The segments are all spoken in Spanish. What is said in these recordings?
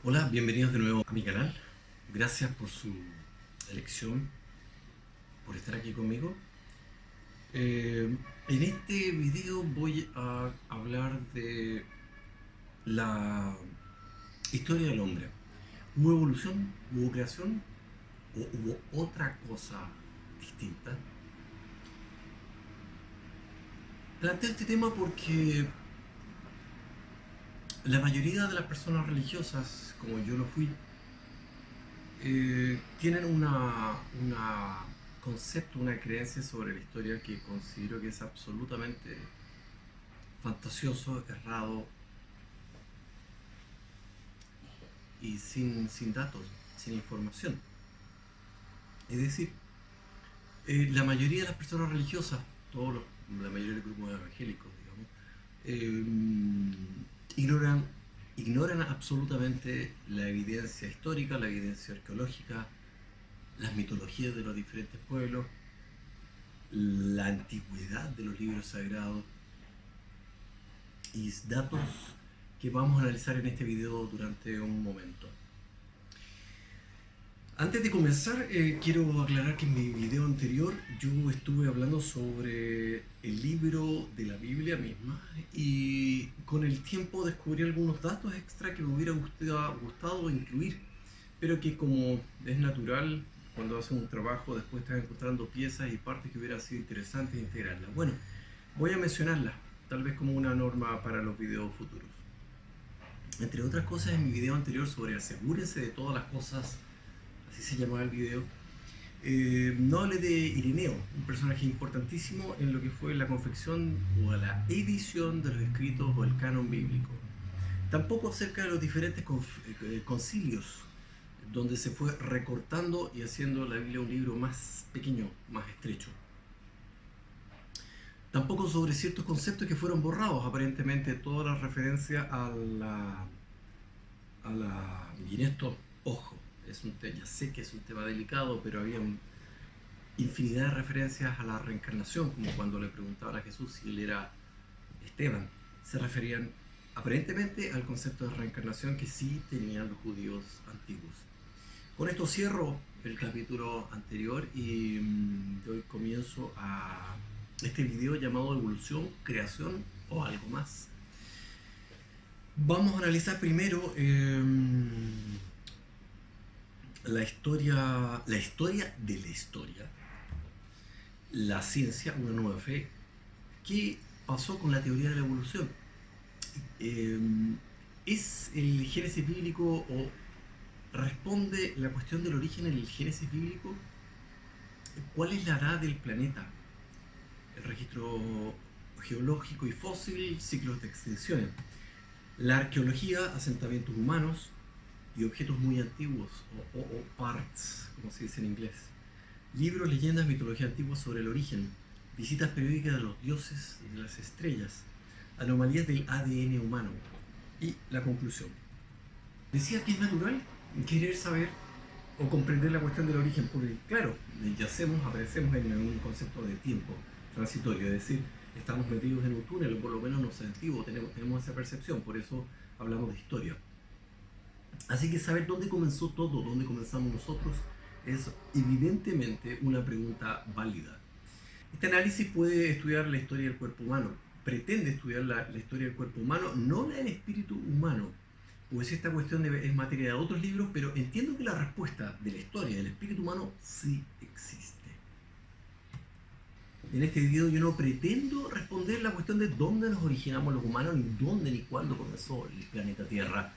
Hola, bienvenidos de nuevo a mi canal. Gracias por su elección, por estar aquí conmigo. En este video voy a hablar de la historia del hombre. ¿Hubo evolución? ¿Hubo creación? ¿O hubo otra cosa distinta? Planteo este tema porque la mayoría de las personas religiosas, como yo lo fui, tienen una concepto, una creencia sobre la historia que considero que es absolutamente fantasioso, errado y sin datos, sin información. Es decir, la mayoría de las personas religiosas, la mayoría de los grupos evangélicos, digamos, ignoran, ignoran absolutamente la evidencia histórica, la evidencia arqueológica, las mitologías de los diferentes pueblos, la antigüedad de los libros sagrados y datos que vamos a analizar en este video durante un momento. Antes de comenzar, quiero aclarar que en mi video anterior yo estuve hablando sobre el libro de la Biblia misma y con el tiempo descubrí algunos datos extra que me hubiera gustado incluir, pero que como es natural, cuando haces un trabajo después estás encontrando piezas y partes que hubiera sido interesantes integrarlas. Bueno, voy a mencionarlas, tal vez como una norma para los videos futuros. Entre otras cosas, en mi video anterior sobre asegúrense de todas las cosas, así se llamaba el video, no hablé de Ireneo, un personaje importantísimo en lo que fue la confección o la edición de los escritos o el canon bíblico. Tampoco acerca de los diferentes concilios, donde se fue recortando y haciendo la Biblia un libro más pequeño, más estrecho. Tampoco sobre ciertos conceptos que fueron borrados, aparentemente toda la referencia a la... Y en esto, ojo, ya sé que es un tema delicado, pero había infinidad de referencias a la reencarnación, como cuando le preguntaban a Jesús si él era Esteban. Se referían aparentemente al concepto de reencarnación que sí tenían los judíos antiguos. Con esto cierro el capítulo anterior y doy comienzo a este video llamado Evolución, Creación o algo más. Vamos a analizar primero la historia de la historia, la ciencia, una nueva fe. ¿Qué pasó con la teoría de la evolución? ¿Es el Génesis bíblico o responde la cuestión del origen en el Génesis bíblico? ¿Cuál es la edad del planeta? El registro geológico y fósil, ciclos de extinciones. La arqueología, asentamientos humanos y objetos muy antiguos, o parts, como se dice en inglés. Libros, leyendas, mitología antigua sobre el origen. Visitas periódicas de los dioses de las estrellas. Anomalías del ADN humano. Y la conclusión. Decía que es natural querer saber o comprender la cuestión del origen, porque claro, aparecemos en un concepto de tiempo transitorio, es decir, estamos metidos en un túnel, o por lo menos nos sentimos, tenemos esa percepción, por eso hablamos de historia. Así que saber dónde comenzó todo, dónde comenzamos nosotros, es evidentemente una pregunta válida. Este análisis puede estudiar la historia del cuerpo humano, pretende estudiar la historia del cuerpo humano, no la del espíritu humano, pues esta cuestión es materia de otros libros, pero entiendo que la respuesta de la historia del espíritu humano sí existe. En este video yo no pretendo responder la cuestión de dónde nos originamos los humanos, ni dónde ni cuándo comenzó el planeta Tierra.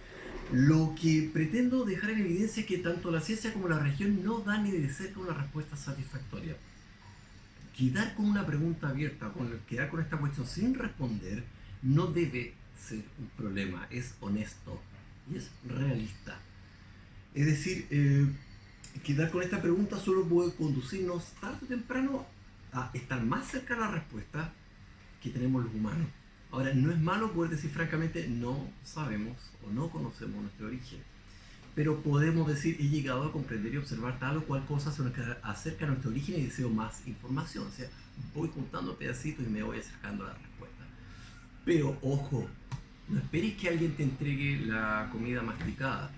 Lo que pretendo dejar en evidencia es que tanto la ciencia como la religión no dan ni de cerca una respuesta satisfactoria. Quedar con una pregunta abierta, quedar con esta cuestión sin responder, no debe ser un problema, es honesto y es realista. Es decir, quedar con esta pregunta solo puede conducirnos tarde o temprano a estar más cerca de la respuesta que tenemos los humanos. Ahora, no es malo poder decir francamente no sabemos o no conocemos nuestro origen, pero podemos decir he llegado a comprender y observar tal o cual cosa acerca de nuestro origen y deseo más información. O sea, voy juntando pedacitos y me voy acercando a la respuesta. Pero ojo, no esperes que alguien te entregue la comida masticada.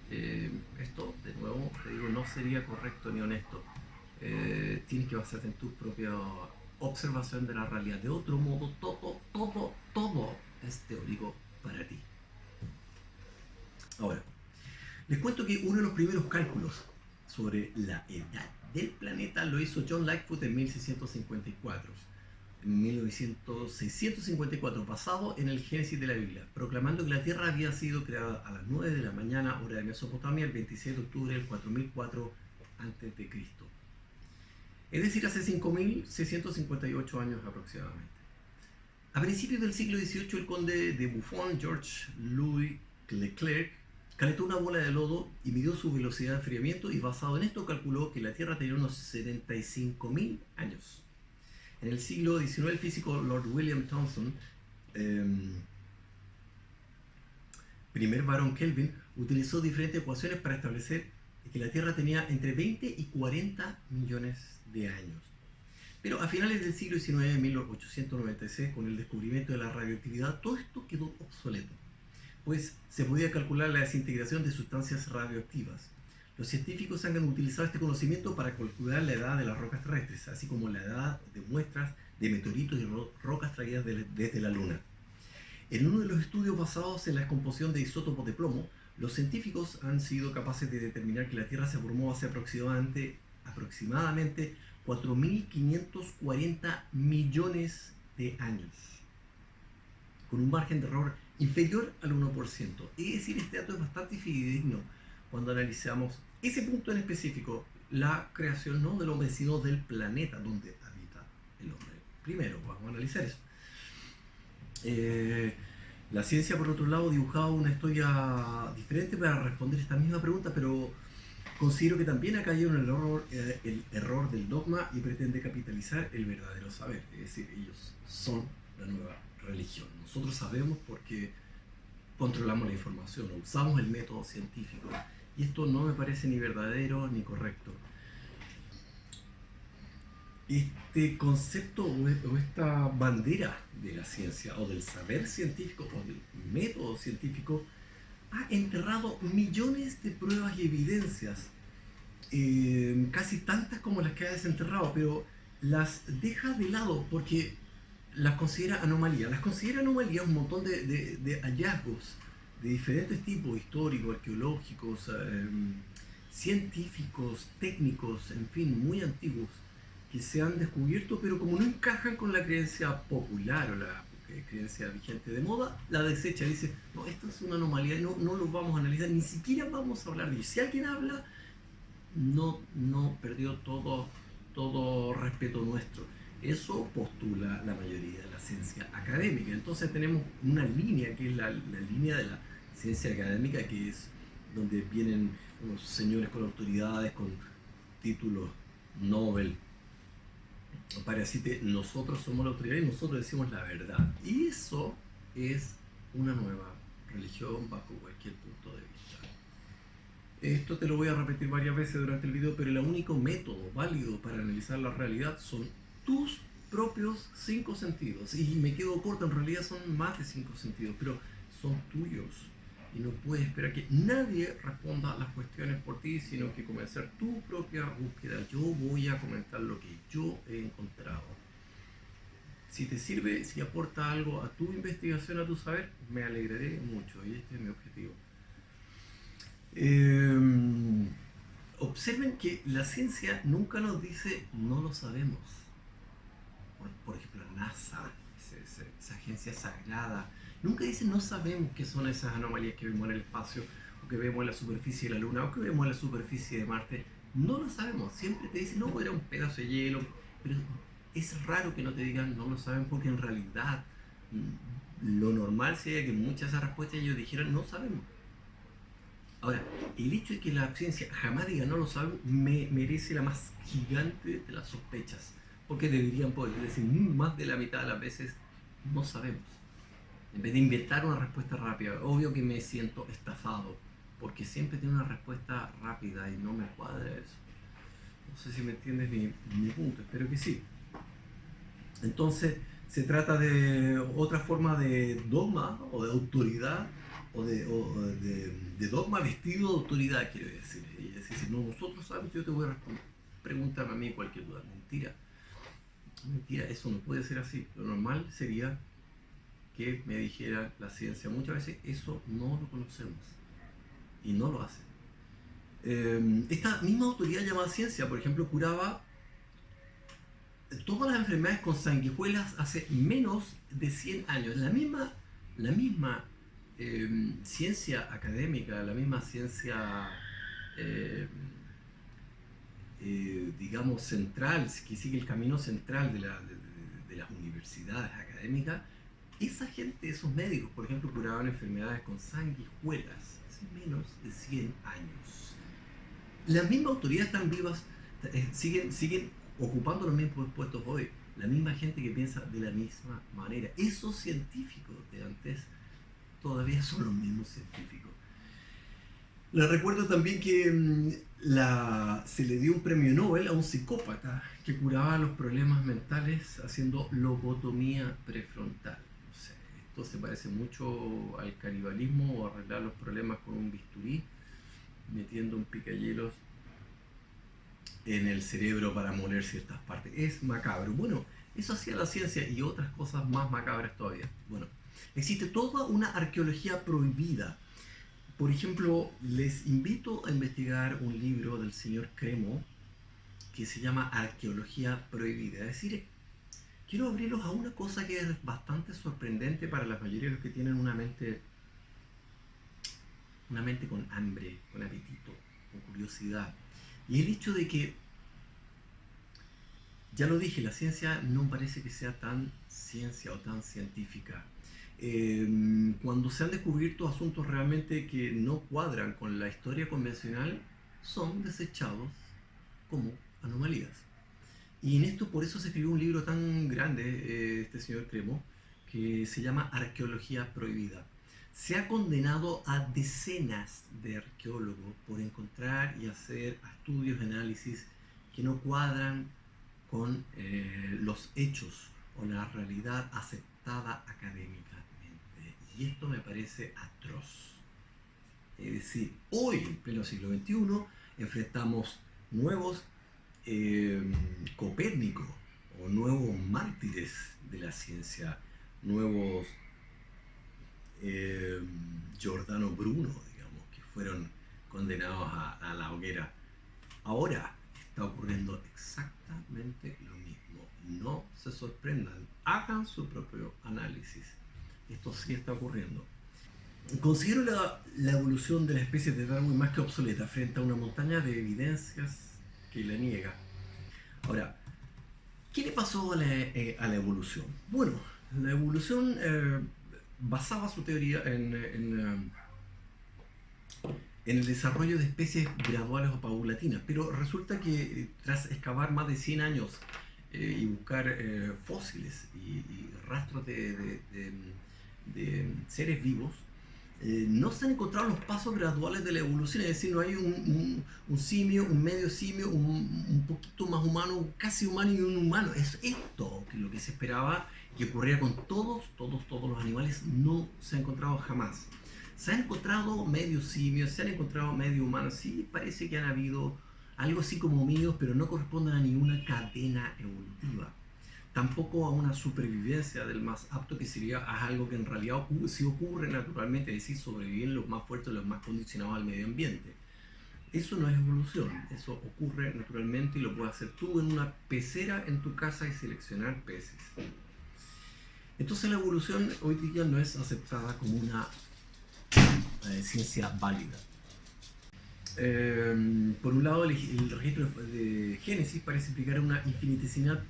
Esto, de nuevo, te digo, no sería correcto ni honesto. Tienes que basarte en tu propia observación de la realidad. De otro modo, todo es teórico para ti. Ahora, les cuento que uno de los primeros cálculos sobre la edad del planeta lo hizo John Lightfoot en 1654. En 654, basado en el Génesis de la Biblia, proclamando que la Tierra había sido creada a las 9 de la mañana, hora de Mesopotamia, el 26 de octubre del 4004 a.C. Es decir, hace 5658 años aproximadamente. A principios del siglo XVIII, el conde de Buffon, George Louis Leclerc, calentó una bola de lodo y midió su velocidad de enfriamiento y basado en esto calculó que la Tierra tenía unos 75.000 años. En el siglo XIX, el físico Lord William Thomson, primer varón Kelvin, utilizó diferentes ecuaciones para establecer que la Tierra tenía entre 20 y 40 millones de años. Pero a finales del siglo XIX, en 1896, con el descubrimiento de la radioactividad, todo esto quedó obsoleto, pues se podía calcular la desintegración de sustancias radioactivas. Los científicos han utilizado este conocimiento para calcular la edad de las rocas terrestres, así como la edad de muestras de meteoritos y rocas traídas desde la Luna. En uno de los estudios basados en la descomposición de isótopos de plomo, los científicos han sido capaces de determinar que la Tierra se formó hace aproximadamente 4.540 millones de años, con un margen de error inferior al 1%. Es decir, este dato es bastante fidedigno cuando analizamos ese punto en específico, la creación no del hombre, sino del planeta donde habita el hombre. Primero, vamos a analizar eso. La ciencia, por otro lado, dibujaba una historia diferente para responder esta misma pregunta, pero considero que también ha caído en el error del dogma y pretende capitalizar el verdadero saber. Es decir, ellos son la nueva religión. Nosotros sabemos porque controlamos la información, usamos el método científico. Y esto no me parece ni verdadero ni correcto. Este concepto o esta bandera de la ciencia o del saber científico o del método científico ha enterrado millones de pruebas y evidencias, casi tantas como las que ha desenterrado, pero las deja de lado porque las considera anomalías. Las considera anomalías un montón de hallazgos de diferentes tipos, históricos, arqueológicos, científicos, técnicos, en fin, muy antiguos, que se han descubierto, pero como no encajan con la creencia popular o la creencia vigente de moda, la desecha y dice, no, esto es una anomalía, no lo vamos a analizar, ni siquiera vamos a hablar de ello. Si alguien habla, no perdió todo respeto nuestro. Eso postula la mayoría de la ciencia académica. Entonces tenemos una línea que es la línea de la ciencia académica, que es donde vienen unos señores con autoridades, con títulos Nobel, para decirte, nosotros somos la autoridad y nosotros decimos la verdad. Y eso es una nueva religión bajo cualquier punto de vista. Esto te lo voy a repetir varias veces durante el video, pero el único método válido para analizar la realidad son tus propios 5 sentidos. Y me quedo corto, en realidad son más de 5 sentidos, pero son tuyos. Y no puedes esperar que nadie responda las cuestiones por ti, sino que comenzar tu propia búsqueda. Yo voy a comentar lo que yo he encontrado. Si te sirve, si aporta algo a tu investigación, a tu saber, me alegraré mucho. Y este es mi objetivo. Observen que la ciencia nunca nos dice no lo sabemos. Por ejemplo, la NASA, esa agencia sagrada, nunca dice no sabemos qué son esas anomalías que vemos en el espacio, o que vemos en la superficie de la Luna, o que vemos en la superficie de Marte. No lo sabemos. Siempre te dicen, no, era un pedazo de hielo. Pero es raro que no te digan no lo saben, porque en realidad lo normal sería que muchas de esas respuestas ellos dijeran no sabemos. Ahora, el hecho de que la ciencia jamás diga no lo saben me merece la más gigante de las sospechas, porque deberían poder decir más de la mitad de las veces no sabemos, en vez de inventar una respuesta rápida. Obvio que me siento estafado, porque siempre tiene una respuesta rápida y no me cuadra eso. No sé si me entiendes mi punto, espero que sí. Entonces, se trata de otra forma de dogma o de autoridad de dogma vestido de autoridad, quiero decir. Y es decir, no, nosotros sabemos, yo te voy a responder. Pregúntame a mí cualquier duda. Mentira. Mentira, eso no puede ser así. Lo normal sería que me dijera la ciencia. Muchas veces eso no lo conocemos y no lo hacen. Esta misma autoridad llamada ciencia, por ejemplo, curaba todas las enfermedades con sanguijuelas hace menos de 100 años. La misma ciencia académica, la misma ciencia, eh, digamos, central, que sigue el camino central de las universidades académicas, esa gente, esos médicos, por ejemplo, curaban enfermedades con sanguijuelas hace menos de 100 años. Las mismas autoridades están vivas, siguen ocupando los mismos puestos hoy. La misma gente que piensa de la misma manera. Esos científicos de antes todavía son los mismos científicos. Les recuerdo también que se le dio un premio Nobel a un psicópata que curaba los problemas mentales haciendo lobotomía prefrontal. No sé, esto se parece mucho al canibalismo o arreglar los problemas con un bisturí, metiendo un picayelos en el cerebro para moler ciertas partes. Es macabro. Bueno, eso hacía la ciencia y otras cosas más macabras todavía. Bueno, existe toda una arqueología prohibida. Por ejemplo, les invito a investigar un libro del señor Cremo que se llama Arqueología Prohibida. Es decir, quiero abrirlos a una cosa que es bastante sorprendente para la mayoría de los que tienen una mente con hambre, con apetito, con curiosidad. Y el hecho de que, ya lo dije, la ciencia no parece que sea tan ciencia o tan científica. Cuando se han descubierto asuntos realmente que no cuadran con la historia convencional, son desechados como anomalías. Y en esto, por eso se escribió un libro tan grande, este señor Cremo, que se llama Arqueología Prohibida. Se ha condenado a decenas de arqueólogos por encontrar y hacer estudios, análisis que no cuadran con los hechos o la realidad aceptada académicamente. Y esto me parece atroz. Es decir, hoy, en pleno siglo XXI, enfrentamos nuevos Copérnico o nuevos mártires de la ciencia, nuevos Giordano Bruno, digamos, que fueron condenados a la hoguera. Ahora está ocurriendo exactamente lo mismo. No se sorprendan, hagan su propio análisis. Esto sí está ocurriendo. Considero la evolución de la especie de Darwin más que obsoleta frente a una montaña de evidencias que la niega. Ahora, ¿qué le pasó a la evolución? Bueno, la evolución basaba su teoría en el desarrollo de especies graduales o paulatinas, pero resulta que tras excavar más de 100 años y buscar fósiles y rastros de seres vivos, no se han encontrado los pasos graduales de la evolución, es decir, no hay un simio, un medio simio, un poquito más humano, casi humano y un humano. Es esto que lo que se esperaba que ocurriera con todos los animales, no se ha encontrado jamás. Se han encontrado medio simios, se han encontrado medio humanos, sí parece que han habido algo así como homínidos, pero no corresponden a ninguna cadena evolutiva. Tampoco a una supervivencia del más apto, que sería algo que en realidad sí ocurre naturalmente, es decir, sobreviven los más fuertes, los más condicionados al medio ambiente. Eso no es evolución, eso ocurre naturalmente y lo puedes hacer tú en una pecera en tu casa y seleccionar peces. Entonces la evolución hoy día no es aceptada como una ciencia válida. Por un lado, el registro de Génesis parece implicar una infinitesimal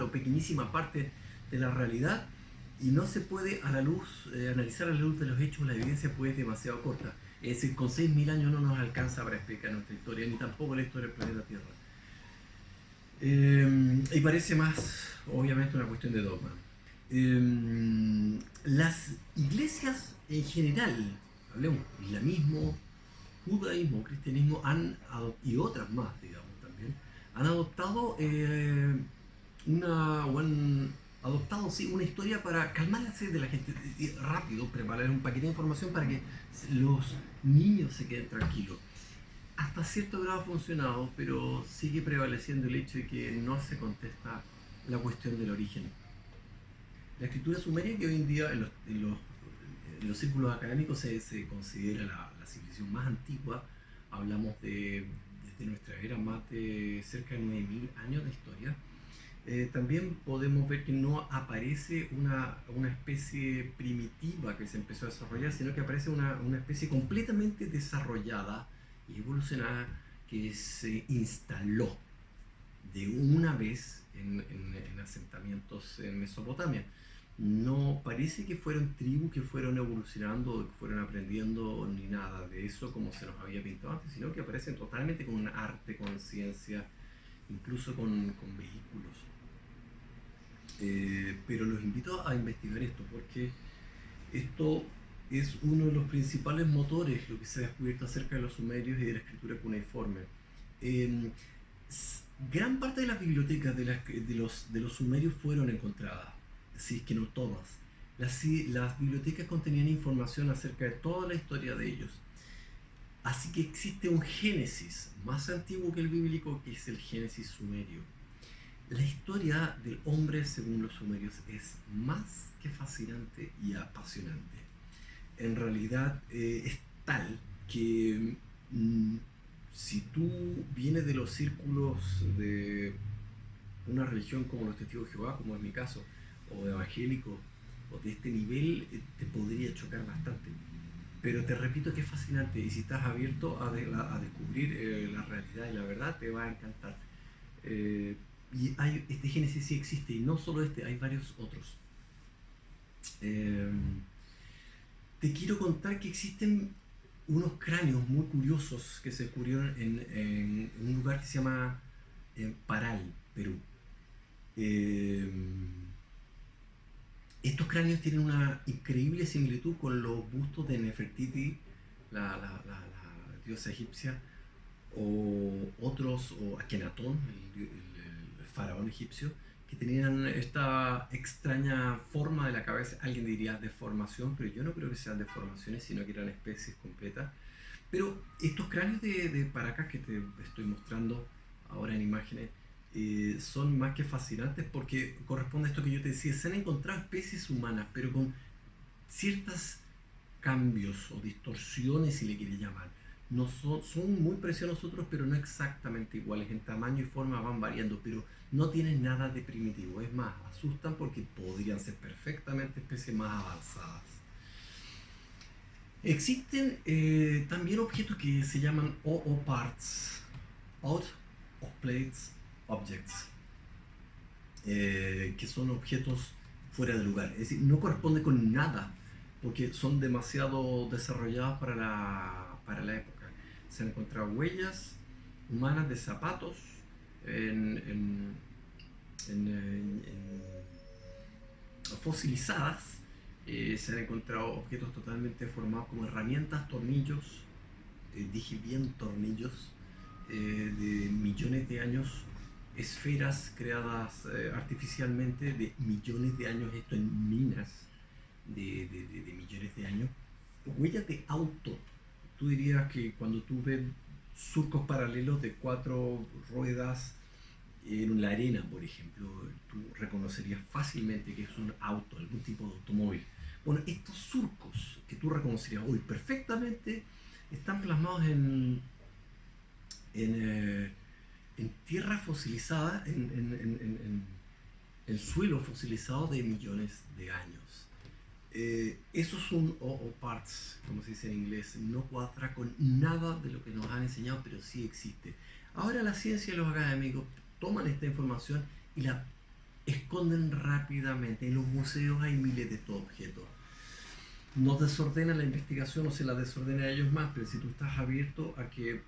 o pequeñísima parte de la realidad y no se puede analizar a la luz de los hechos. La evidencia pues es demasiado corta. Es decir, con 6.000 años no nos alcanza para explicar nuestra historia, ni tampoco la historia del planeta Tierra. Y parece más, obviamente, una cuestión de dogma. Las iglesias en general, hablemos, islamismo, judaísmo, cristianismo y otras más, digamos, también, han adoptado adoptado, sí, una historia para calmar la sed de la gente y rápido, preparar un paquete de información para que los niños se queden tranquilos. Hasta cierto grado ha funcionado, pero sigue prevaleciendo el hecho de que no se contesta la cuestión del origen. La escritura sumeria, que hoy en día en los círculos académicos se considera la civilización más antigua, hablamos desde nuestra era, más de cerca de 9000 años de historia. También podemos ver que no aparece una especie primitiva que se empezó a desarrollar, sino que aparece una especie completamente desarrollada y evolucionada que se instaló de una vez en asentamientos en Mesopotamia. No parece que fueron tribus que fueron evolucionando, que fueron aprendiendo, ni nada de eso como se nos había pintado antes, sino que aparecen totalmente con un arte, con ciencia, incluso con vehículos. Pero los invito a investigar esto porque esto es uno de los principales motores, lo que se ha descubierto acerca de los sumerios y de la escritura cuneiforme. Eh, Gran parte de las bibliotecas de los sumerios fueron encontradas, si es que no todas. Las bibliotecas contenían información acerca de toda la historia de ellos. Así que existe un Génesis más antiguo que el bíblico, que es el Génesis sumerio. La historia del hombre según los sumerios es más que fascinante y apasionante. En realidad es tal que si tú vienes de los círculos de una religión como los testigos de Jehová, como es mi caso, o evangélico, o de este nivel, te podría chocar bastante. Pero te repito que es fascinante y si estás abierto a descubrir la realidad y la verdad, te va a encantar. Este Génesis sí existe y no solo este, hay varios otros. Eh, Te quiero contar que existen unos cráneos muy curiosos que se descubrieron en un lugar que se llama Paral, Perú. Eh, Estos cráneos tienen una increíble similitud con los bustos de Nefertiti, la diosa egipcia, o otros, o Akenatón, el faraón egipcio, que tenían esta extraña forma de la cabeza. Alguien diría deformación, pero yo no creo que sean deformaciones, sino que eran especies completas. Pero estos cráneos de Paracas que te estoy mostrando ahora en imágenes son más que fascinantes porque corresponde a esto que yo te decía. Se han encontrado especies humanas, pero con ciertos cambios o distorsiones, si le quieres llamar. No son muy parecidos a nosotros, pero no exactamente iguales. En tamaño y forma van variando, pero no tienen nada de primitivo. Es más, asustan porque podrían ser perfectamente especies más avanzadas. Existen también objetos que se llaman OO parts, out of place objects, que son objetos fuera de lugar. Es decir, no corresponde con nada porque son demasiado desarrollados para la época. Se han encontrado huellas humanas de zapatos en, en, en fosilizadas. Se han encontrado objetos totalmente formados como herramientas, tornillos, dije bien tornillos, de millones de años, esferas creadas artificialmente de millones de años, esto en minas de millones de años, huellas de auto. Tú dirías que cuando tú ves surcos paralelos de 4 ruedas en la arena, por ejemplo, tú reconocerías fácilmente que es un auto, algún tipo de automóvil. Bueno, estos surcos que tú reconocerías hoy perfectamente están plasmados en, en tierra fosilizada, en suelo fosilizado de millones de años. Esos son OO parts, como se dice en inglés, no cuadra con nada de lo que nos han enseñado, pero sí existe. Ahora la ciencia y los académicos toman esta información y la esconden rápidamente. En los museos hay miles de estos objetos. Nos desordena la investigación o se la desordena a ellos más, pero si tú estás abierto a que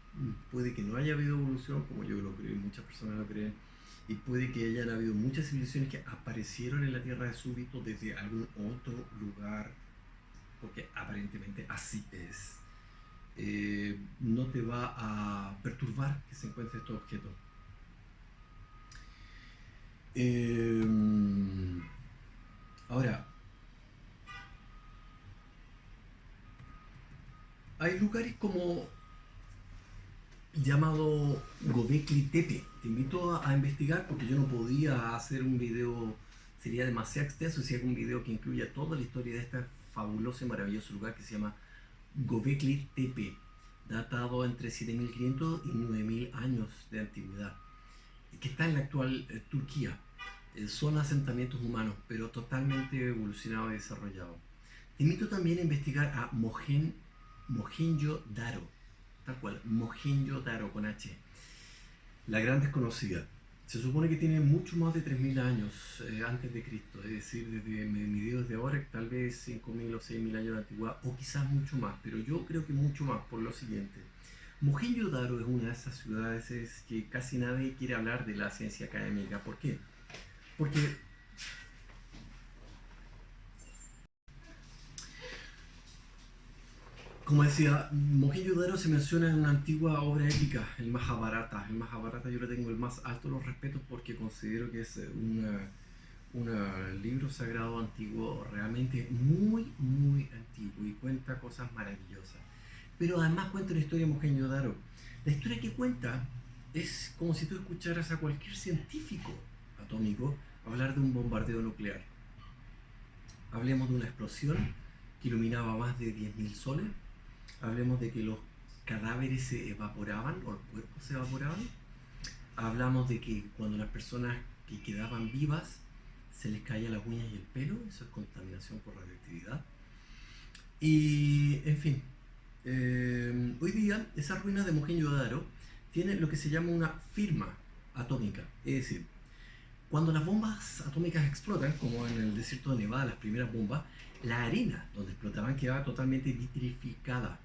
puede que no haya habido evolución, como yo lo creo y muchas personas lo creen, y puede que hayan habido muchas civilizaciones que aparecieron en la Tierra de súbito desde algún otro lugar, porque aparentemente así es, no te va a perturbar que se encuentre estos objetos. Hay lugares como llamado Göbekli Tepe. Te invito a investigar porque yo no podía hacer un video, sería demasiado extenso si hago un video que incluya toda la historia de este fabuloso y maravilloso lugar que se llama Göbekli Tepe, datado entre 7500 y 9000 años de antigüedad, que está en la actual Turquía. Son asentamientos humanos, pero totalmente evolucionados y desarrollados. Te invito también a investigar a Mohenjo-Daro, tal cual, Mohenjo-Daro con H, la gran desconocida. Se supone que tiene mucho más de 3000 años antes de Cristo, es decir, desde mediados de ahora, tal vez 5000 o 6000 años de antigüedad, o quizás mucho más, pero yo creo que mucho más por lo siguiente. Mohenjo-Daro es una de esas ciudades que casi nadie quiere hablar de la ciencia académica. ¿Por qué? Porque, como decía, Mohenjo-Daro se menciona en una antigua obra épica, el Mahabharata. El Mahabharata yo le tengo el más alto de los respetos porque considero que es un libro sagrado antiguo, realmente muy, muy antiguo y cuenta cosas maravillosas. Pero además cuenta una historia de Mohenjo-Daro. La historia que cuenta es como si tú escucharas a cualquier científico atómico hablar de un bombardeo nuclear. Hablemos de una explosión que iluminaba más de 10.000 soles. Hablemos de que los cadáveres se evaporaban o los cuerpos se evaporaban. Hablamos de que cuando las personas que quedaban vivas se les caía las uñas y el pelo, eso es contaminación por radioactividad. Y, en fin, hoy día esas ruinas de Mohenjo-Daro tienen lo que se llama una firma atómica. Es decir, cuando las bombas atómicas explotan, como en el desierto de Nevada, las primeras bombas, la arena donde explotaban quedaba totalmente vitrificada.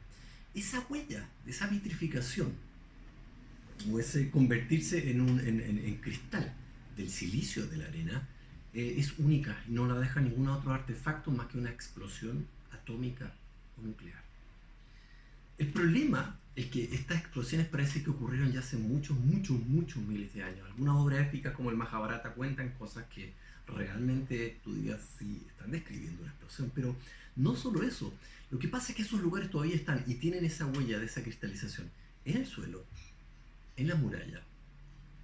Esa huella, esa vitrificación, o ese convertirse en cristal del silicio de la arena, es única y no la deja ningún otro artefacto más que una explosión atómica o nuclear. El problema es que estas explosiones parece que ocurrieron ya hace muchos, muchos, muchos miles de años. Algunas obras épicas como el Mahabharata cuentan cosas que realmente tú dirías, sí, están describiendo una explosión, pero no solo eso. Lo que pasa es que esos lugares todavía están y tienen esa huella de esa cristalización en el suelo, en la muralla,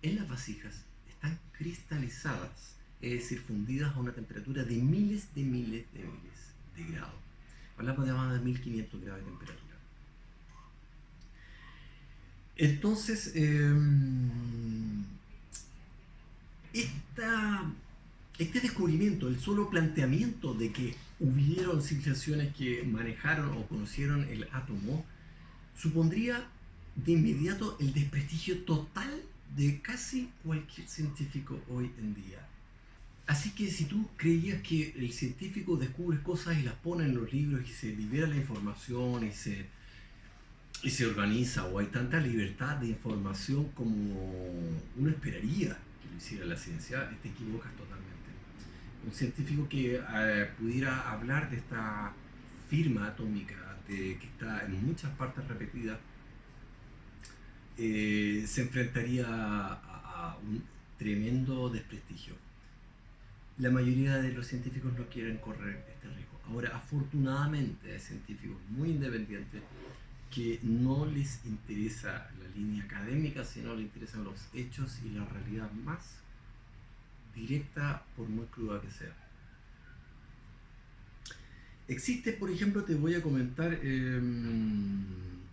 en las vasijas, están cristalizadas, es decir, fundidas a una temperatura de miles de miles de miles de grados. Hablamos de más de 1500 grados de temperatura. Entonces, este descubrimiento, el solo planteamiento de que hubieron civilizaciones que manejaron o conocieron el átomo, supondría de inmediato el desprestigio total de casi cualquier científico hoy en día. Así que si tú creías que el científico descubre cosas y las pone en los libros y se libera la información y se organiza, o hay tanta libertad de información como uno esperaría que lo hiciera la ciencia, te equivocas totalmente. Un científico que pudiera hablar de esta firma atómica que está en muchas partes repetida, se enfrentaría a un tremendo desprestigio. La mayoría de los científicos no quieren correr este riesgo. Ahora, afortunadamente, hay científicos muy independientes que no les interesa la línea académica, sino les interesan los hechos y la realidad más directa, por muy cruda que sea. Existe, por ejemplo, te voy a comentar, en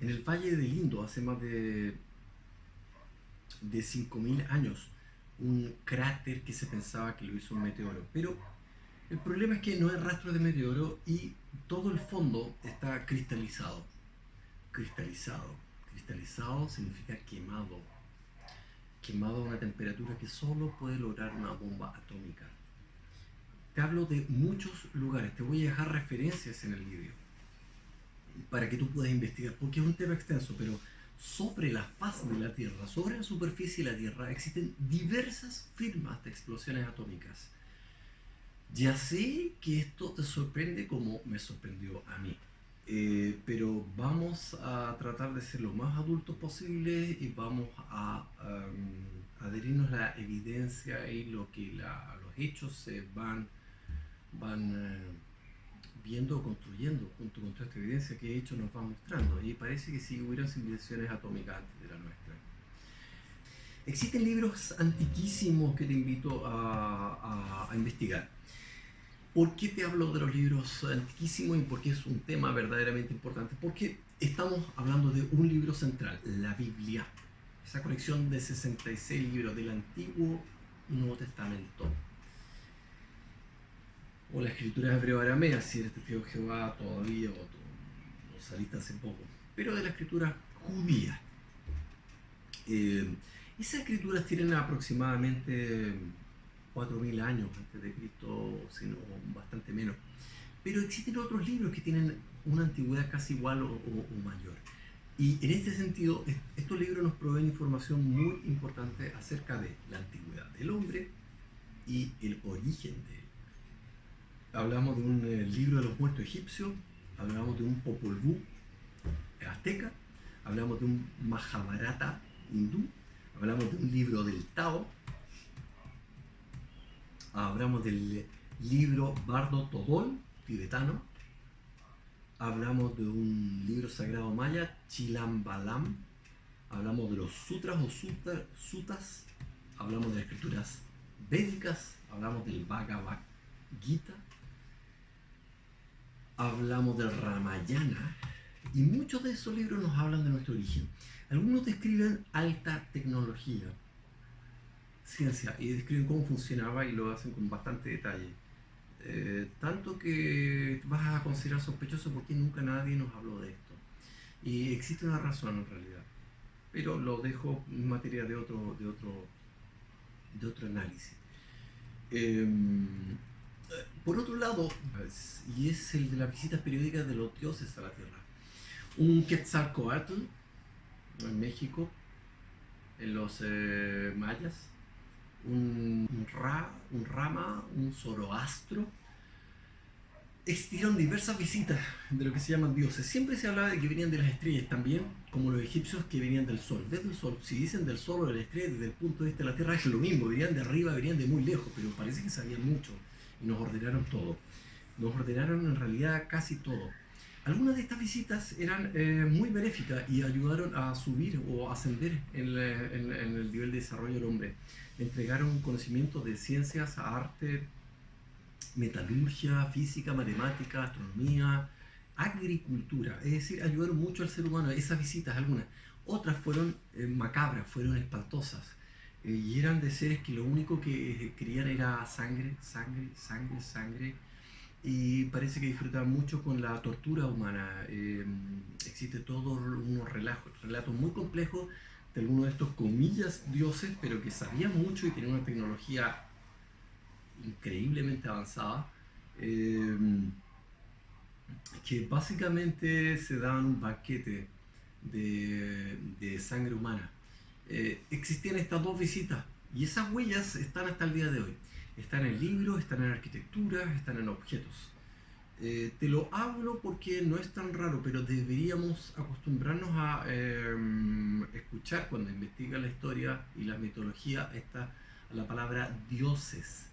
el Valle del Indo, hace más de 5000 años, un cráter que se pensaba que lo hizo un meteoro. Pero el problema es que no hay rastro de meteoro y todo el fondo está cristalizado. Cristalizado significa quemado. Quemado a una temperatura que solo puede lograr una bomba atómica. Te hablo de muchos lugares, te voy a dejar referencias en el video para que tú puedas investigar, porque es un tema extenso, pero sobre la faz de la Tierra, sobre la superficie de la Tierra, existen diversas firmas de explosiones atómicas. Ya sé que esto te sorprende como me sorprendió a mí, pero vamos a tratar de ser lo más adultos posible y vamos a adherirnos a la evidencia y lo que los hechos se van viendo o construyendo junto con toda esta evidencia que de hecho nos va mostrando. Y parece que sí hubieran civilizaciones atómicas antes de la nuestra. Existen libros antiquísimos que te invito a investigar. ¿Por qué te hablo de los libros antiquísimos y por qué es un tema verdaderamente importante? Porque estamos hablando de un libro central, la Biblia. Esa colección de 66 libros del Antiguo y Nuevo Testamento. O la escritura hebreo-aramea, si eres testigo de Jehová todavía o saliste hace poco. Pero de la escritura judía. Esas escrituras tienen aproximadamente 4.000 años antes de Cristo, sino bastante menos. Pero existen otros libros que tienen una antigüedad casi igual o mayor. Y en este sentido, estos libros nos proveen información muy importante acerca de la antigüedad del hombre y el origen de él. Hablamos de un libro de los muertos egipcios, hablamos de un Popol Vuh azteca, hablamos de un Mahabharata hindú, hablamos de un libro del Tao, hablamos del libro Bardo Todol tibetano, hablamos de un libro sagrado maya, Chilam Balam, hablamos de los sutras o sutas, hablamos de las escrituras védicas, hablamos del Bhagavad Gita, hablamos del Ramayana, y muchos de esos libros nos hablan de nuestro origen. Algunos describen alta tecnología, ciencia, y describen cómo funcionaba y lo hacen con bastante detalle. Tanto que vas a considerar sospechoso porque nunca nadie nos habló de esto. Y existe una razón en realidad, pero lo dejo en materia de otro análisis. Por otro lado, y es el de las visitas periódicas de los dioses a la Tierra. Un Quetzalcóatl en México, en los mayas, un Rama, un Zoroastro. Existieron diversas visitas de lo que se llaman dioses. Siempre se hablaba de que venían de las estrellas también, como los egipcios que venían del sol. Desde el sol, si dicen del sol o de la estrella desde el punto de vista de la Tierra es lo mismo, venían de arriba, venían de muy lejos, pero parece que sabían mucho y nos ordenaron todo. Nos ordenaron en realidad casi todo. Algunas de estas visitas eran muy benéficas y ayudaron a subir o ascender en el nivel de desarrollo del hombre. Le entregaron conocimientos de ciencias, arte, metalurgia, física, matemática, astronomía, agricultura. Es decir, ayudaron mucho al ser humano. Esas visitas, algunas. Otras fueron macabras, fueron espantosas. Y eran de seres que lo único que querían era sangre, sangre, sangre, sangre. Y parece que disfrutan mucho con la tortura humana. Existe todos unos relatos muy complejos de algunos de estos comillas dioses, pero que sabían mucho y tenían una tecnología increíblemente avanzada, que básicamente se daban un banquete de sangre humana. Existían estas dos visitas y esas huellas están hasta el día de hoy. Están en libros, están en arquitectura, están en objetos. Te lo hablo porque no es tan raro, pero deberíamos acostumbrarnos a escuchar cuando investiga la historia y la mitología la palabra dioses.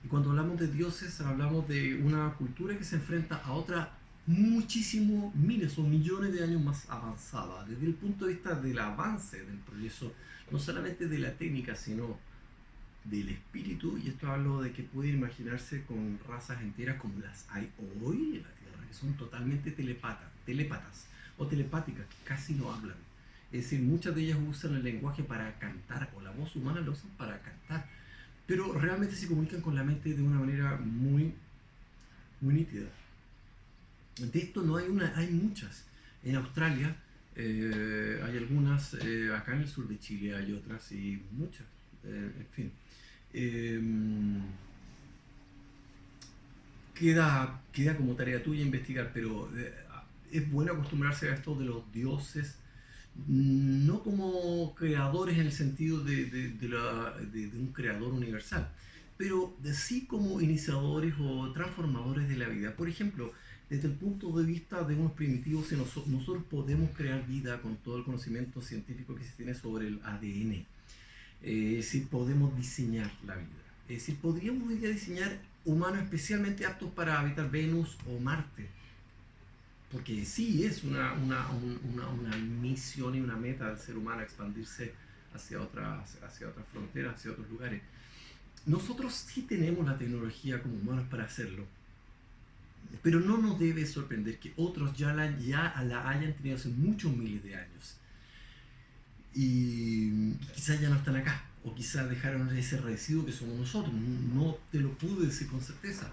Y cuando hablamos de dioses hablamos de una cultura que se enfrenta a otra muchísimo, miles o millones de años más avanzada, desde el punto de vista del avance del progreso, no solamente de la técnica, sino del espíritu, y esto hablo de que puede imaginarse con razas enteras como las hay hoy en la Tierra, que son totalmente telépatas o telepáticas, que casi no hablan. Es decir, muchas de ellas usan el lenguaje para cantar, o la voz humana la usan para cantar, pero realmente se comunican con la mente de una manera muy, muy nítida. De esto no hay una, hay muchas. En Australia hay algunas, acá en el sur de Chile hay otras y muchas, en fin. Queda como tarea tuya investigar, pero es bueno acostumbrarse a esto de los dioses, no como creadores en el sentido de un creador universal, pero sí como iniciadores o transformadores de la vida. Por ejemplo, desde el punto de vista de unos primitivos, nosotros podemos crear vida con todo el conocimiento científico que se tiene sobre el ADN. Es decir, podemos diseñar la vida. Es decir, podríamos hoy día diseñar humanos especialmente aptos para habitar Venus o Marte, porque sí es una misión y una meta del ser humano expandirse hacia otras fronteras, hacia otros lugares. Nosotros sí tenemos la tecnología como humanos para hacerlo, pero no nos debe sorprender que otros ya la hayan tenido hace muchos miles de años y quizás ya no están acá, o quizás dejaron ese residuo que somos nosotros. No te lo puedo decir con certeza,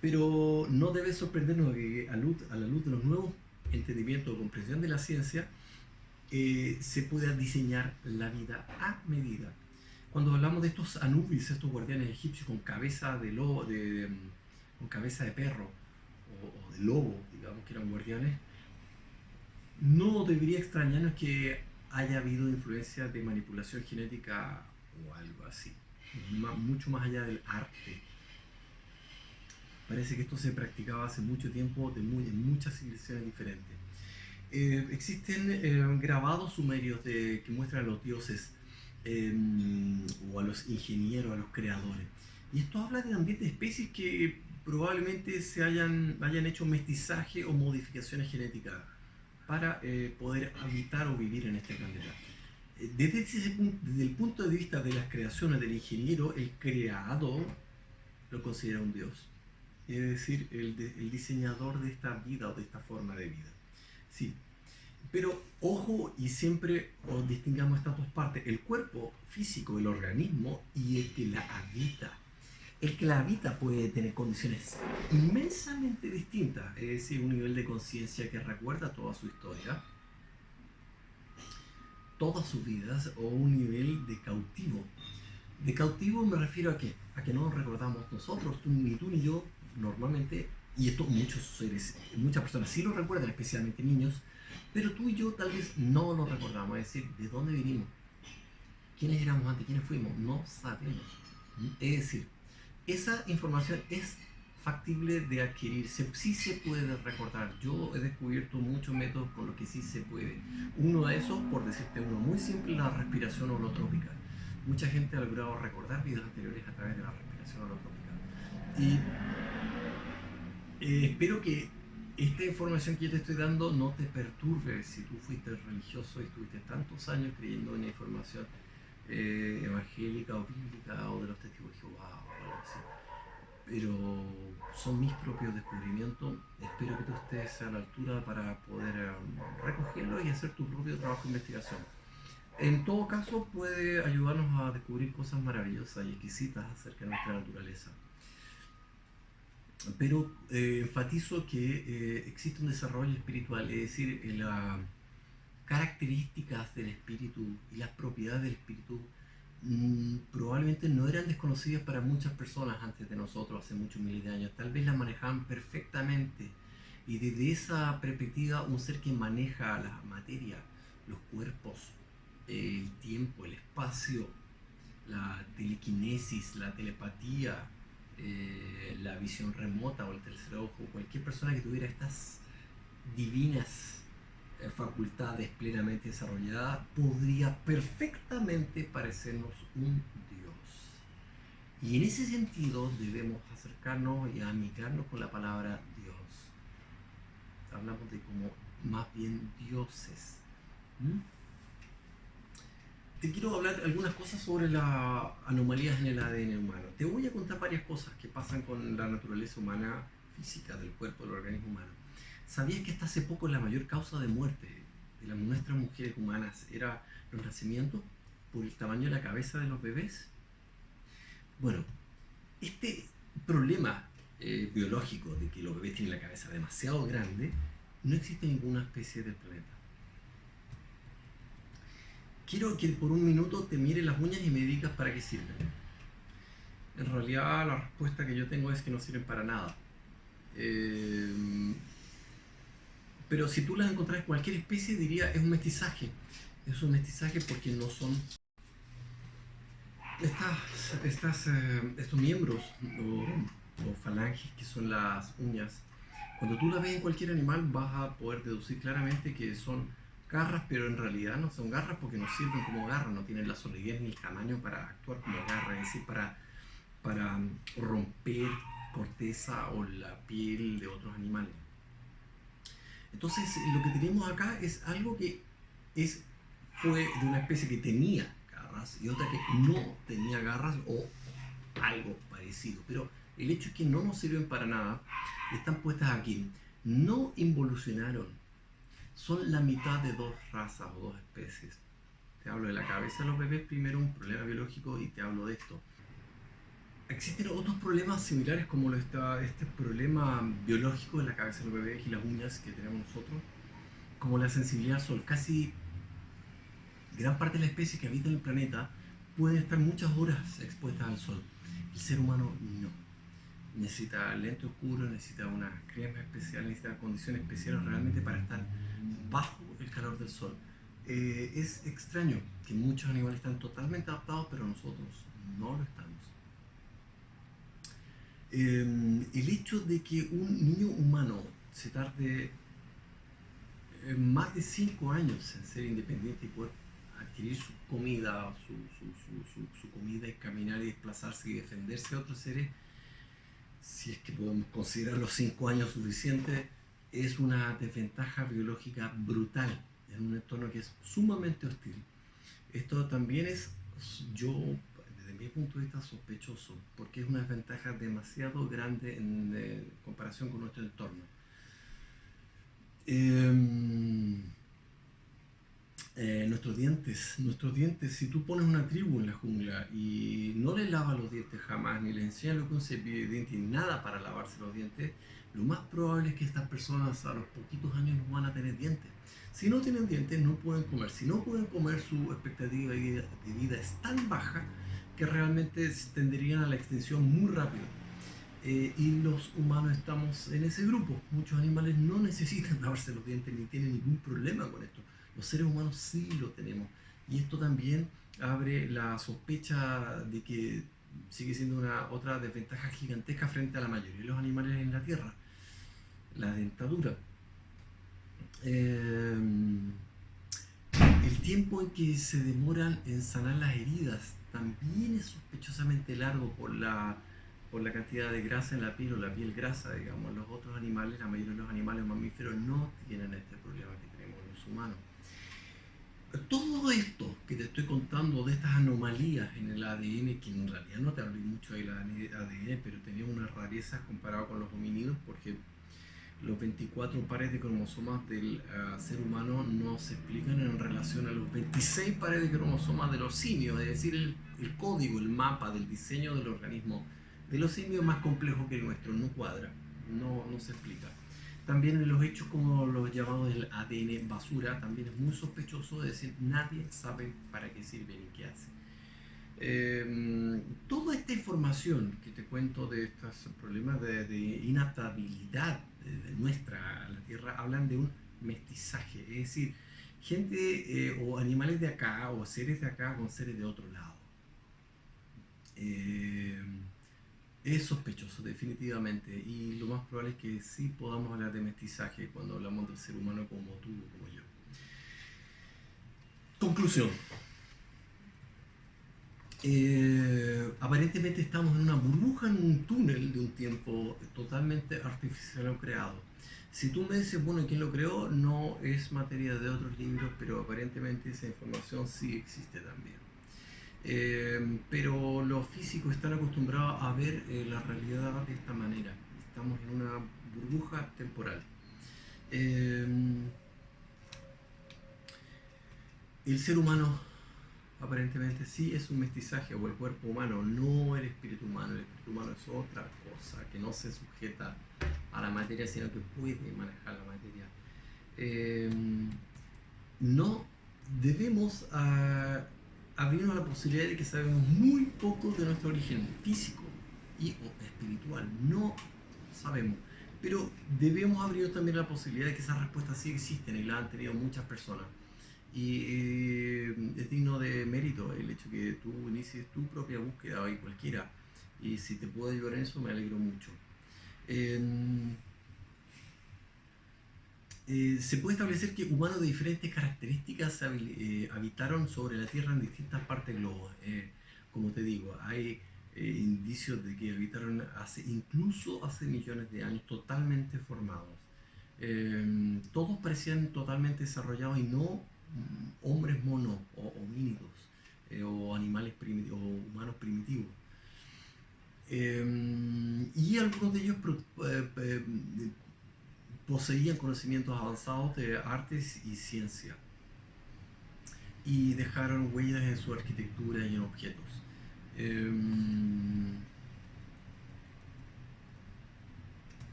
pero no debe sorprendernos que a la luz de los nuevos entendimientos o comprensión de la ciencia se pueda diseñar la vida a medida. Cuando hablamos de estos Anubis, estos guardianes egipcios con cabeza de lobo, con cabeza de perro o de lobo, digamos que eran guardianes, no debería extrañarnos que haya habido influencia de manipulación genética o algo así, mucho más allá del arte. Parece que esto se practicaba hace mucho tiempo en muchas civilizaciones diferentes. Existen grabados sumerios que muestran a los dioses eh, o a los ingenieros, a los creadores. Y esto habla de ambientes de especies que probablemente hayan hecho mestizaje o modificaciones genéticas para poder habitar o vivir en este planeta. Desde el punto de vista de las creaciones del ingeniero, el creador lo considera un dios. Es decir, el diseñador de esta vida o de esta forma de vida. Sí, pero ojo y siempre os distingamos estas dos partes: el cuerpo físico, el organismo, y el que la habita. El que la habita puede tener condiciones inmensamente distintas, es decir, un nivel de conciencia que recuerda toda su historia, todas sus vidas, o un nivel de cautivo. De cautivo me refiero a que no nos recordamos nosotros, ni tú ni yo, normalmente, y esto muchas personas sí lo recuerdan, especialmente niños, pero tú y yo tal vez no lo recordamos, es decir, de dónde vinimos, quiénes éramos antes, quiénes fuimos, no sabemos. Es decir, esa información es factible de adquirir, sí se puede recordar. Yo he descubierto muchos métodos con los que sí se puede. Uno de esos, por decirte uno muy simple, la respiración holotrópica. Mucha gente ha logrado recordar vidas anteriores a través de la respiración holotrópica. Y espero que esta información que yo te estoy dando no te perturbe si tú fuiste religioso y estuviste tantos años creyendo en la información evangélica o bíblica o de los testigos de Jehová o algo así. Pero son mis propios descubrimientos. Espero que tú estés a la altura para poder recogerlo y hacer tu propio trabajo de investigación. En todo caso, puede ayudarnos a descubrir cosas maravillosas y exquisitas acerca de nuestra naturaleza. Pero enfatizo que existe un desarrollo espiritual, es decir, las características del espíritu y las propiedades del espíritu probablemente no eran desconocidas para muchas personas antes de nosotros, hace muchos miles de años. Tal vez las manejaban perfectamente. Y desde esa perspectiva, un ser que maneja la materia, los cuerpos, el tiempo, el espacio, la telequinesis, la telepatía, la visión remota o el tercer ojo, cualquier persona que tuviera estas divinas facultades plenamente desarrolladas podría perfectamente parecernos un Dios. Y en ese sentido debemos acercarnos y amigarnos con la palabra Dios. Hablamos de como más bien dioses. Te quiero hablar algunas cosas sobre las anomalías en el ADN humano. Te voy a contar varias cosas que pasan con la naturaleza humana física del cuerpo del organismo humano. ¿Sabías que hasta hace poco la mayor causa de muerte de nuestras mujeres humanas era los nacimientos por el tamaño de la cabeza de los bebés? Bueno, este problema biológico de que los bebés tienen la cabeza demasiado grande no existe en ninguna especie del planeta. Quiero que por un minuto te mire las uñas y me digas para qué sirven. En realidad la respuesta que yo tengo es que no sirven para nada. Pero si tú las encontrás en cualquier especie, diría es un mestizaje. Es un mestizaje porque no son estos miembros o falanges que son las uñas. Cuando tú las ves en cualquier animal vas a poder deducir claramente que son garras, pero en realidad no son garras porque no sirven como garras, no tienen la solidez ni el tamaño para actuar como garras, es decir, para para romper corteza o la piel de otros animales. Entonces, lo que tenemos acá es algo que fue de una especie que tenía garras y otra que no tenía garras o algo parecido. Pero el hecho es que no nos sirven para nada, están puestas aquí. No involucionaron, son la mitad de dos razas o dos especies. Te hablo de la cabeza de los bebés primero, un problema biológico, y te hablo de esto. Existen otros problemas similares como este problema biológico de la cabeza de los bebés y las uñas que tenemos nosotros, como la sensibilidad al sol. Casi gran parte de las especies que habitan el planeta pueden estar muchas horas expuestas al sol. El ser humano no. Necesita lente oscuro, necesita una crema especial, necesita condiciones especiales realmente para estar bajo el calor del sol. Es extraño que muchos animales están totalmente adaptados, pero nosotros no lo estamos. El hecho de que un niño humano se tarde más de 5 años en ser independiente y poder adquirir su comida, su comida y caminar y desplazarse y defenderse de otros seres, si es que podemos considerar los 5 años suficientes, es una desventaja biológica brutal en un entorno que es sumamente hostil. Esto también es, yo, desde mi punto de vista, sospechoso, porque es una desventaja demasiado grande en comparación con nuestro entorno. Nuestros dientes, si tú pones una tribu en la jungla y no le lavas los dientes jamás, ni le enseñas lo que un cepillo de dientes, ni nada para lavarse los dientes, lo más probable es que estas personas a los poquitos años no van a tener dientes. Si no tienen dientes, no pueden comer. Si no pueden comer, su expectativa de vida es tan baja que realmente tenderían a la extinción muy rápido. Y los humanos estamos en ese grupo. Muchos animales no necesitan lavarse los dientes ni tienen ningún problema con esto. Los seres humanos sí lo tenemos. Y esto también abre la sospecha de que sigue siendo otra desventaja gigantesca frente a la mayoría de los animales en la Tierra. La dentadura. El tiempo en que se demoran en sanar las heridas también es sospechosamente largo por la cantidad de grasa en la piel o la piel grasa, digamos. Los otros animales, la mayoría de los animales mamíferos no tienen este problema que tenemos los humanos. Todo esto que te estoy contando de estas anomalías en el ADN, que en realidad no te hablé mucho del ADN, pero tenía unas rarezas comparado con los homínidos, porque los 24 pares de cromosomas del ser humano no se explican en relación a los 26 pares de cromosomas de los simios, es decir, el código, el mapa del diseño del organismo de los simios es más complejo que el nuestro, no cuadra, no se explica. También en los hechos como los llamados del ADN basura, también es muy sospechoso, es decir, nadie sabe para qué sirve ni qué hace. Toda esta información que te cuento de estos problemas de inadaptabilidad de nuestra a la Tierra hablan de un mestizaje, es decir, gente o animales de acá o seres de acá con seres de otro lado. Es sospechoso, definitivamente, y lo más probable es que sí podamos hablar de mestizaje cuando hablamos del ser humano como tú o como yo. Conclusión. Aparentemente estamos en una burbuja, en un túnel de un tiempo totalmente artificial o creado. Si tú me dices, bueno, ¿quién lo creó? No es materia de otros libros, pero aparentemente esa información sí existe también. Pero los físicos están acostumbrados a ver la realidad de esta manera. Estamos en una burbuja temporal. El ser humano aparentemente sí es un mestizaje, o el cuerpo humano, no el espíritu humano. El espíritu humano es otra cosa, que no se sujeta a la materia, sino que puede manejar la materia. No debemos abrirnos a la posibilidad de que sabemos muy poco de nuestro origen físico y o espiritual. No sabemos. Pero debemos abrirnos también a la posibilidad de que esas respuestas sí existen y las han tenido muchas personas. Y es digno de mérito el hecho que tú inicies tu propia búsqueda, y cualquiera. Y si te puedo ayudar en eso, me alegro mucho. Se puede establecer que humanos de diferentes características habitaron sobre la Tierra en distintas partes del globo. Como te digo, hay indicios de que habitaron incluso hace millones de años, totalmente formados. Todos parecían totalmente desarrollados y no hombres monos o homínidos o animales primitivos o humanos primitivos. Y algunos de ellos poseían conocimientos avanzados de artes y ciencia y dejaron huellas en su arquitectura y en objetos.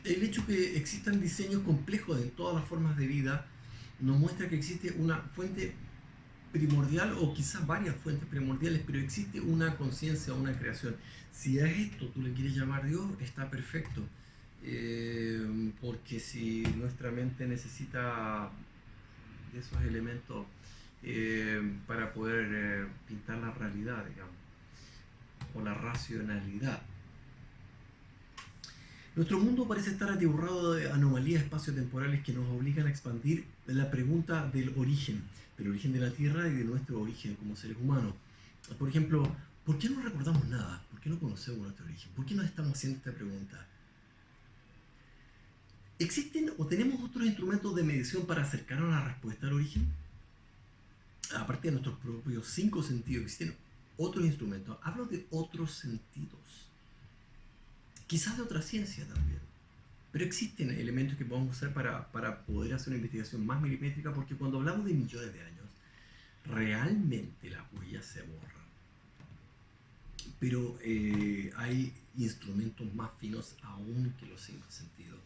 El hecho que existan diseños complejos en todas las formas de vida nos muestra que existe una fuente primordial o quizás varias fuentes primordiales, pero existe una conciencia, una creación. Si a esto tú le quieres llamar Dios, está perfecto. Porque si nuestra mente necesita de esos elementos para poder pintar la realidad, digamos, o la racionalidad. Nuestro mundo parece estar atiborrado de anomalías espaciotemporales que nos obligan a expandir la pregunta del origen de la Tierra y de nuestro origen como seres humanos. Por ejemplo, ¿por qué no recordamos nada? ¿Por qué no conocemos nuestro origen? ¿Por qué nos estamos haciendo esta pregunta? ¿Existen o tenemos otros instrumentos de medición para acercarnos a la respuesta al origen? Aparte de nuestros propios 5 sentidos, ¿existen otros instrumentos? Hablo de otros sentidos. Quizás de otra ciencia también. Pero existen elementos que podemos usar para poder hacer una investigación más milimétrica, porque cuando hablamos de millones de años, realmente las huellas se borran. Pero hay instrumentos más finos aún que los 5 sentidos.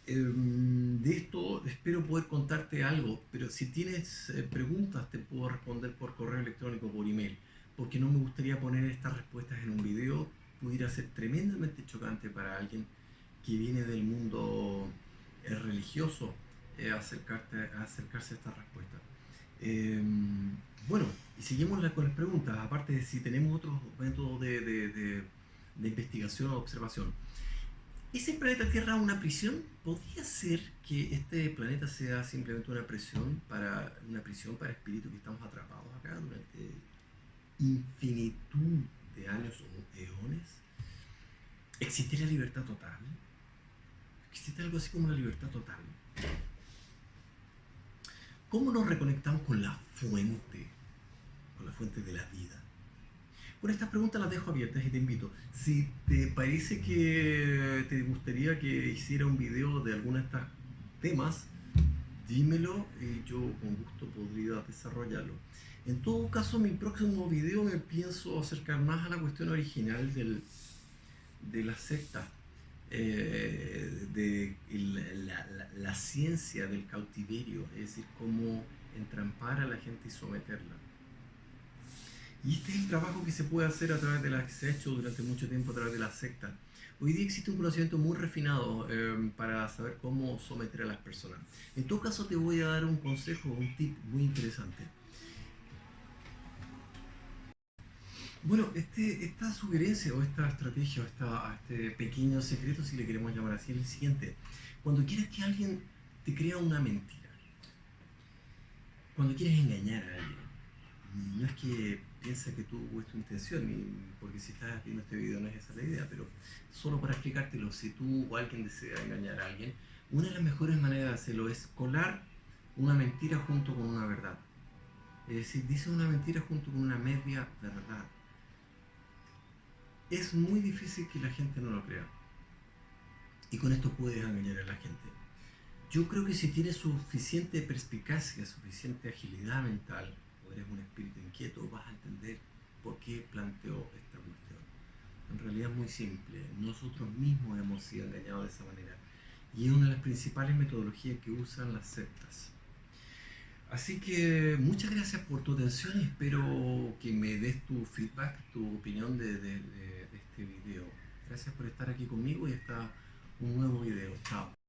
De esto espero poder contarte algo, pero si tienes preguntas te puedo responder por correo electrónico o por email, porque no me gustaría poner estas respuestas en un video. Pudiera ser tremendamente chocante para alguien que viene del mundo religioso acercarse a estas respuestas. Bueno, y seguimos con las preguntas, aparte de si tenemos otros métodos de investigación o observación. ¿Es el planeta Tierra una prisión? ¿Podría ser que este planeta sea simplemente una prisión para espíritus que estamos atrapados acá durante infinitud de años o eones? ¿Existe la libertad total? ¿Existe algo así como la libertad total? ¿Cómo nos reconectamos con la fuente de la vida? Bueno, estas preguntas las dejo abiertas y te invito. Si te parece que te gustaría que hiciera un video de alguno de estos temas, dímelo y yo con gusto podría desarrollarlo. En todo caso, mi próximo video me pienso acercar más a la cuestión original de la secta, de la ciencia del cautiverio, es decir, cómo entrampar a la gente y someterla. Y este es el trabajo que se puede hacer a través de que se ha hecho durante mucho tiempo a través de la secta. Hoy día existe un conocimiento muy refinado para saber cómo someter a las personas. En todo caso te voy a dar un consejo, un tip muy interesante. Bueno, esta sugerencia o esta estrategia o este pequeño secreto, si le queremos llamar así, es el siguiente. Cuando quieres que alguien te crea una mentira, cuando quieres engañar a alguien, no es que piensa que tú es tu intención, porque si estás viendo este video no es esa la idea, pero solo para explicártelo, si tú o alguien desea engañar a alguien, una de las mejores maneras de hacerlo es colar una mentira junto con una verdad. Es decir, dice una mentira junto con una media verdad. Es muy difícil que la gente no lo crea. Y con esto puedes engañar a la gente. Yo creo que si tienes suficiente perspicacia, suficiente agilidad mental, o eres un espíritu inquieto, vas a entender por qué planteo esta cuestión. En realidad es muy simple. Nosotros mismos hemos sido engañados de esa manera. Y es una de las principales metodologías que usan las sectas. Así que muchas gracias por tu atención y espero que me des tu feedback, tu opinión de este video. Gracias por estar aquí conmigo y hasta un nuevo video. Chao.